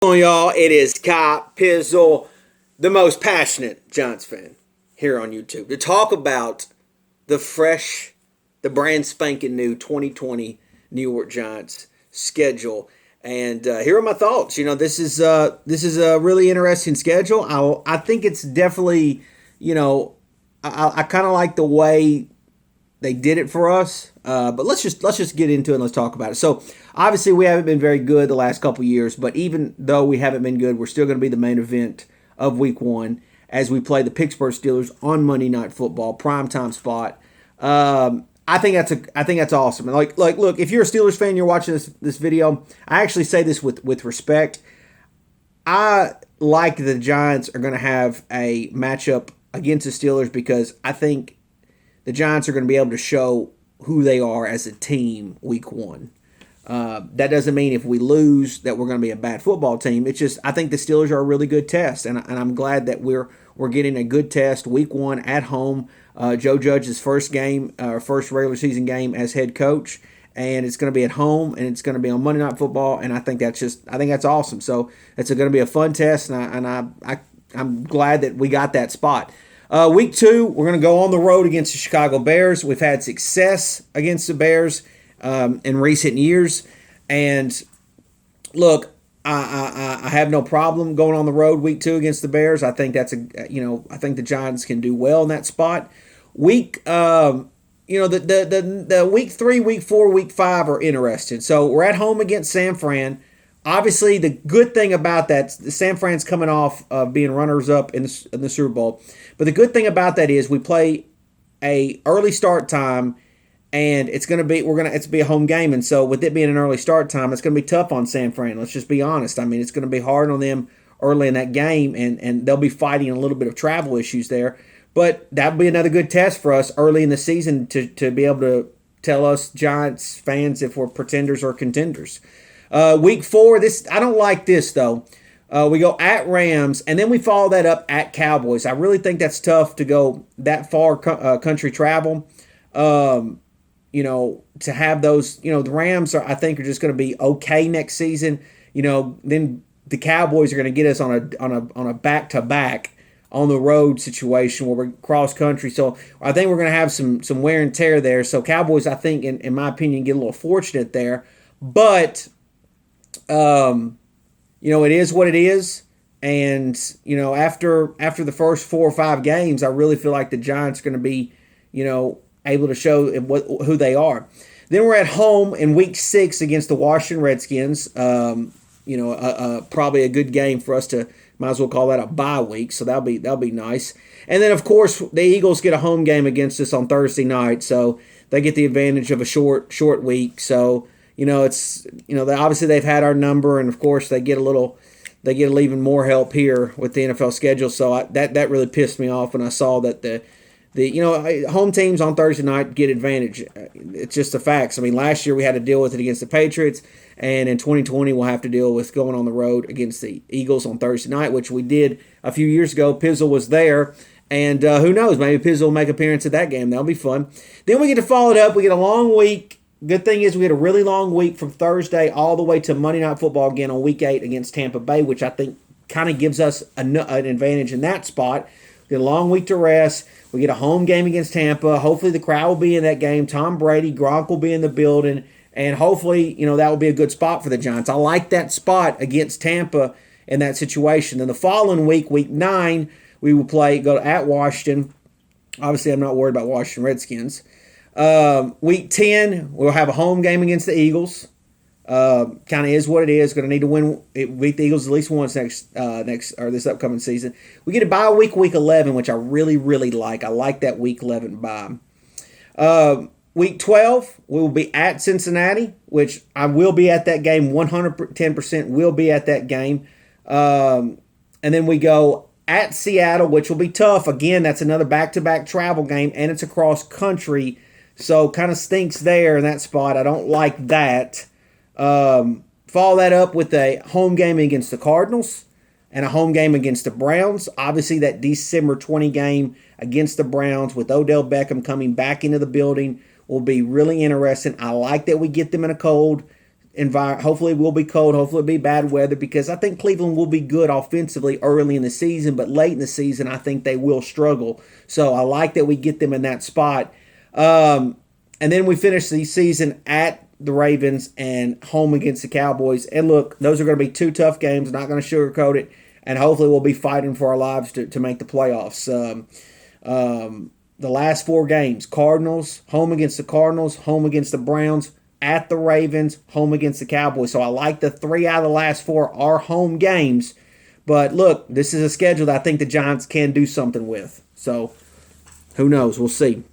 On y'all, it is Kai Pizzle, the most passionate Giants fan here on YouTube, to talk about the brand spanking new 2020 New York Giants schedule. And here are my thoughts. This is a really interesting schedule. I think it's definitely, I kind of like the way they did it for us. But let's just get into it and let's talk about it. So obviously we haven't been very good the last couple years, but even though we haven't been good, we're still going to be the main event of Week 1 as we play the Pittsburgh Steelers on Monday Night Football, primetime spot. I think that's awesome. And look, if you're a Steelers fan, you're watching this video. I actually say this with respect. I like the Giants are going to have a matchup against the Steelers because I think the Giants are going to be able to show who they are as a team Week 1. That doesn't mean if we lose that we're going to be a bad football team. It's just I think the Steelers are a really good test, and I'm glad that we're getting a good test Week 1 at home. Joe Judge's first regular season game as head coach, and it's going to be at home, and it's going to be on Monday Night Football, and I think that's awesome. So it's going to be a fun test, and I'm glad that we got that spot. Week 2, we're going to go on the road against the Chicago Bears. We've had success against the Bears in recent years. And look, I have no problem going on the road Week 2 against the Bears. I think I think the Giants can do well in that spot. The Week 3, Week 4, Week 5 are interesting. So we're at home against San Fran. Obviously, the good thing about that, San Fran's coming off of being runners-up in the Super Bowl. But the good thing about that is we play a early start time, and it's going to be a home game. And so with it being an early start time, it's going to be tough on San Fran. Let's just be honest. I mean, it's going to be hard on them early in that game, and they'll be fighting a little bit of travel issues there. But that'll be another good test for us early in the season to be able to tell us Giants fans if we're pretenders or contenders. Week 4, I don't like this though. We go at Rams, and then we follow that up at Cowboys. I really think that's tough to go that far country travel. To have those, the Rams I think are just going to be okay next season. Then the Cowboys are going to get us on a back-to-back on the road situation where we're cross country. So I think we're going to have some wear and tear there. So Cowboys, I think, in my opinion, get a little fortunate there. But it is what it is. And, after the first 4 or 5 games, I really feel like the Giants are going to be, able to show who they are. Then we're at home in Week 6 against the Washington Redskins. Probably a good game for us to, might as well call that a bye week. So that'll be nice. And then, of course, the Eagles get a home game against us on Thursday night. So they get the advantage of a short week. So, obviously they've had our number, and of course they get even more help here with the NFL schedule. So that really pissed me off when I saw that the home teams on Thursday night get advantage. It's just the facts. I mean, last year we had to deal with it against the Patriots, and in 2020 we'll have to deal with going on the road against the Eagles on Thursday night, which we did a few years ago. Pizzle was there. And who knows, maybe Pizzle will make an appearance at that game. That'll be fun. Then we get to follow it up. We get a long week. Good thing is we had a really long week from Thursday all the way to Monday Night Football again on Week 8 against Tampa Bay, which I think kind of gives us an advantage in that spot. We get a long week to rest. We get a home game against Tampa. Hopefully the crowd will be in that game. Tom Brady, Gronk will be in the building, and hopefully that will be a good spot for the Giants. I like that spot against Tampa in that situation. Then the following week, Week 9, we will go at Washington. Obviously, I'm not worried about Washington Redskins. Week 10, we'll have a home game against the Eagles. Kind of is what it is. Going to need to win. Beat the Eagles at least once this upcoming season. We get a bye week 11, which I really, really like. I like that Week 11 bye. Week 12, we will be at Cincinnati, which I will be at that game. 110% will be at that game. And then we go at Seattle, which will be tough. Again, that's another back-to-back travel game, and it's across country. So kind of stinks there in that spot. I don't like that. Follow that up with a home game against the Cardinals and a home game against the Browns. Obviously, that December 20 game against the Browns with Odell Beckham coming back into the building will be really interesting. I like that we get them in a cold Hopefully, it will be cold. Hopefully, it'll be bad weather because I think Cleveland will be good offensively early in the season, but late in the season, I think they will struggle. So I like that we get them in that spot. And then we finish the season at the Ravens and home against the Cowboys. And look, those are going to be two tough games. Not going to sugarcoat it. And hopefully, we'll be fighting for our lives to make the playoffs. The last four games: Cardinals, home against the Cardinals, home against the Browns, at the Ravens, home against the Cowboys. So I like the 3 out of the last 4 are home games. But look, this is a schedule that I think the Giants can do something with. So who knows? We'll see.